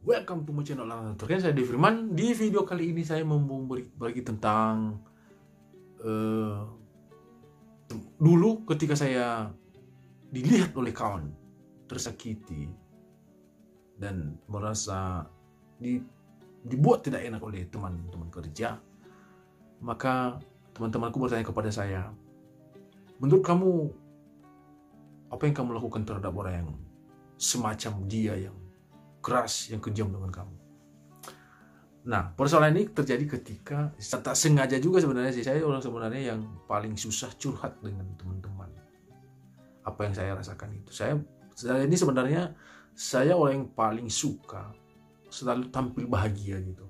Welcome to my channel Terkait saya Devi Firman. Di video kali ini saya mau berbagi tentang dulu ketika saya dilihat oleh kawan tersakiti dan merasa dibuat tidak enak oleh teman-teman kerja, maka teman-temanku bertanya kepada saya, menurut kamu apa yang kamu lakukan terhadap orang yang semacam dia, yang keras, yang kejam dengan kamu? Nah, persoalan ini terjadi ketika tak sengaja juga sebenarnya sih, saya orang sebenarnya yang paling susah curhat dengan teman-teman. Apa yang saya rasakan itu, saya ini sebenarnya saya orang yang paling suka selalu tampil bahagia gitu.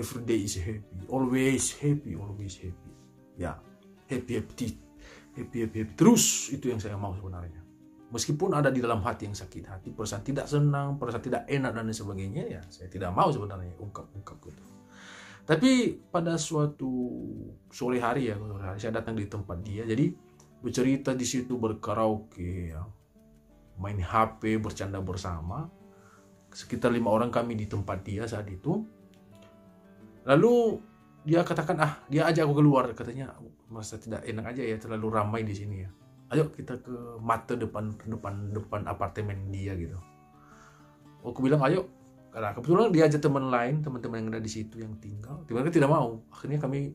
Every day is happy, always happy, always happy. Ya, happy terus, itu yang saya mau sebenarnya. Meskipun ada di dalam hati yang sakit hati, perasaan tidak senang, perasaan tidak enak dan sebagainya, ya saya tidak mau sebenarnya ungkap gitu. Tapi pada suatu sore hari saya datang di tempat dia, jadi bercerita di situ, berkaraoke, ya, main HP, bercanda bersama. Sekitar 5 orang kami di tempat dia saat itu. Lalu dia katakan, dia ajak aku keluar, katanya merasa tidak enak aja ya, terlalu ramai di sini ya. Ayo kita ke mata depan apartemen dia gitu. Aku bilang ayo, karena kebetulan dia aja teman-teman yang ada di situ yang tinggal. Tiba-tiba tidak mau. Akhirnya kami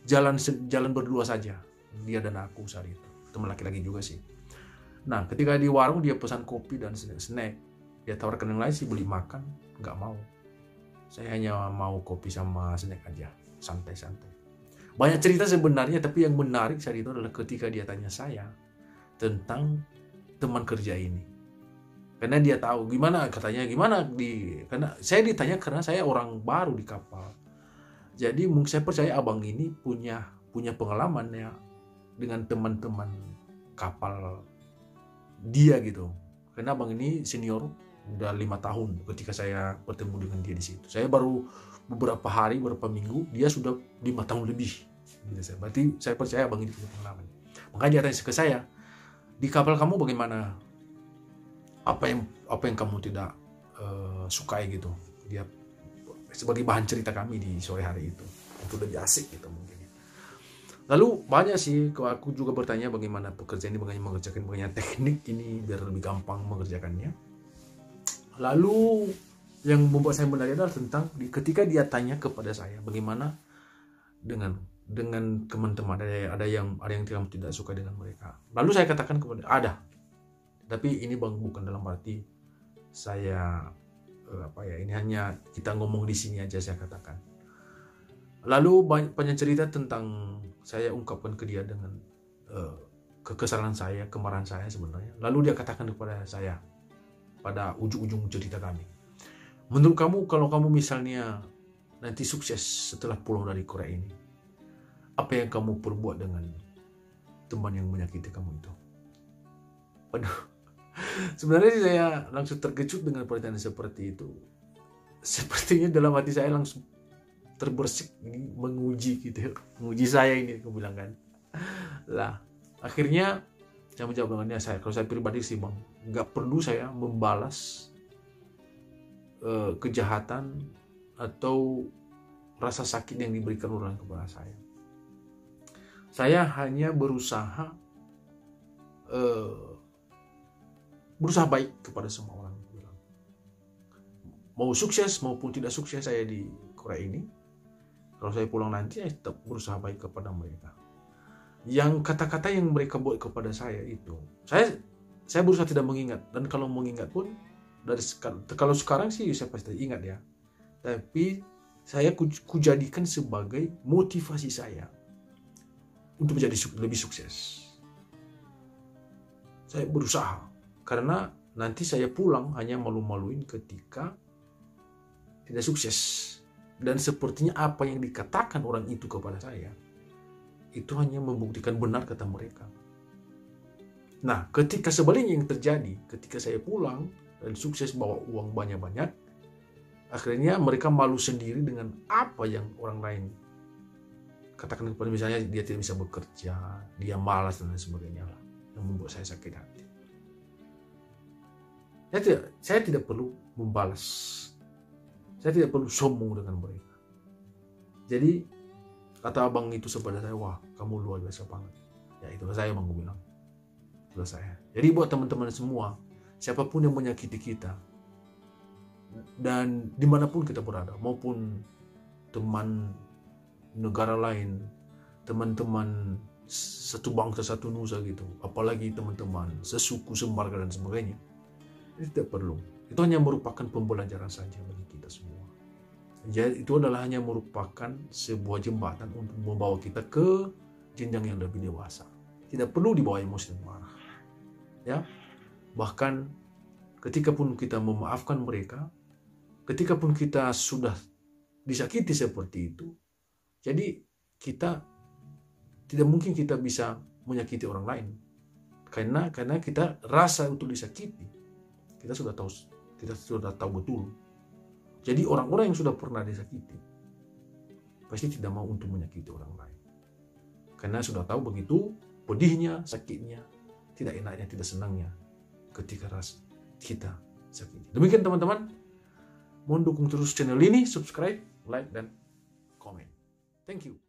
jalan berdua saja, dia dan aku saat itu. Teman laki-laki juga sih. Nah, ketika di warung dia pesan kopi dan snack. Dia tawarkan yang lain sih, beli makan, nggak mau. Saya hanya mau kopi sama snack aja, santai-santai. Banyak cerita sebenarnya, tapi yang menarik saat itu adalah ketika dia tanya saya tentang teman kerja ini. Karena dia tahu katanya karena saya ditanya karena saya orang baru di kapal. Jadi mungkin saya percaya abang ini punya pengalaman ya dengan teman-teman kapal dia gitu. Karena abang ini senior, udah 5 tahun ketika saya bertemu dengan dia di situ. Saya baru beberapa hari, beberapa minggu, dia sudah 5 tahun lebih. Berarti saya percaya abang ini punya pengalaman. Makanya dia tanya ke saya, di kapal kamu bagaimana? Apa yang kamu tidak sukai gitu? Dia sebagai bahan cerita kami di sore hari itu. Itu lebih asik gitu mungkin. Lalu banyak sih, aku juga bertanya bagaimana pekerjaan ini, bagaimana teknik ini biar lebih gampang mengerjakannya. Lalu yang membuat saya menarik adalah tentang ketika dia tanya kepada saya bagaimana dengan teman-teman, ada yang kamu tidak suka dengan mereka. Lalu saya katakan kepada ada, tapi ini bukan dalam arti saya ini hanya kita ngomong di sini aja, saya katakan. Lalu banyak cerita tentang saya ungkapkan ke dia dengan kekesalan saya, kemarahan saya sebenarnya. Lalu dia katakan kepada saya pada ujung-ujung cerita kami, menurut kamu kalau kamu misalnya nanti sukses setelah pulang dari Korea ini, apa yang kamu perbuat dengan teman yang menyakiti kamu itu? Waduh, sebenarnya saya langsung terkejut dengan pertanyaan seperti itu. Sepertinya dalam hati saya langsung terbersih, ini menguji gitu, menguji saya ini, aku bilang kan. Lah, akhirnya saya menjawab dengannya, kalau saya pribadi sih bang, nggak perlu saya membalas kejahatan atau rasa sakit yang diberikan orang kepada saya. Saya hanya berusaha baik kepada semua orang. Mau sukses maupun tidak sukses saya di Korea ini, kalau saya pulang nanti, saya tetap berusaha baik kepada mereka. Yang kata-kata yang mereka buat kepada saya itu, saya berusaha tidak mengingat. Dan kalau mengingat pun, kalau sekarang sih saya pasti ingat ya. Tapi saya kujadikan sebagai motivasi saya untuk menjadi lebih sukses. Saya berusaha, karena nanti saya pulang hanya malu-maluin ketika tidak sukses. Dan sepertinya apa yang dikatakan orang itu kepada saya, itu hanya membuktikan benar kata mereka. Nah, ketika sebaliknya yang terjadi, ketika saya pulang dan sukses bawa uang banyak-banyak, akhirnya mereka malu sendiri dengan apa yang orang lain katakan kepada, misalnya dia tidak bisa bekerja, dia malas dan lain sebagainya lah, yang membuat saya sakit hati. Saya tidak perlu membalas. Saya tidak perlu sombong dengan mereka. Jadi kata abang itu kepada saya, wah kamu luar biasa banget. Ya itulah saya bang, gue bilang. Itulah saya. Jadi buat teman-teman semua, siapapun yang menyakiti kita, dan dimanapun kita berada, maupun teman negara lain, teman-teman satu bangsa satu nusa gitu, apalagi teman-teman sesuku, semarga dan sebagainya, itu tidak perlu. Itu hanya merupakan pembelajaran saja bagi kita semua. Jadi itu adalah hanya merupakan sebuah jembatan untuk membawa kita ke jenjang yang lebih dewasa. Tidak perlu dibawa emosi dan marah. Ya, bahkan ketika pun kita memaafkan mereka, ketika pun kita sudah disakiti seperti itu, jadi kita tidak mungkin kita bisa menyakiti orang lain, karena kita rasa untuk disakiti, kita sudah tahu betul. Jadi orang-orang yang sudah pernah disakiti pasti tidak mau untuk menyakiti orang lain, karena sudah tahu begitu pedihnya, sakitnya, tidak enaknya, tidak senangnya ketika rasa kita sakit. Demikian teman-teman, mohon dukung terus channel ini, subscribe, like, dan komen. Thank you.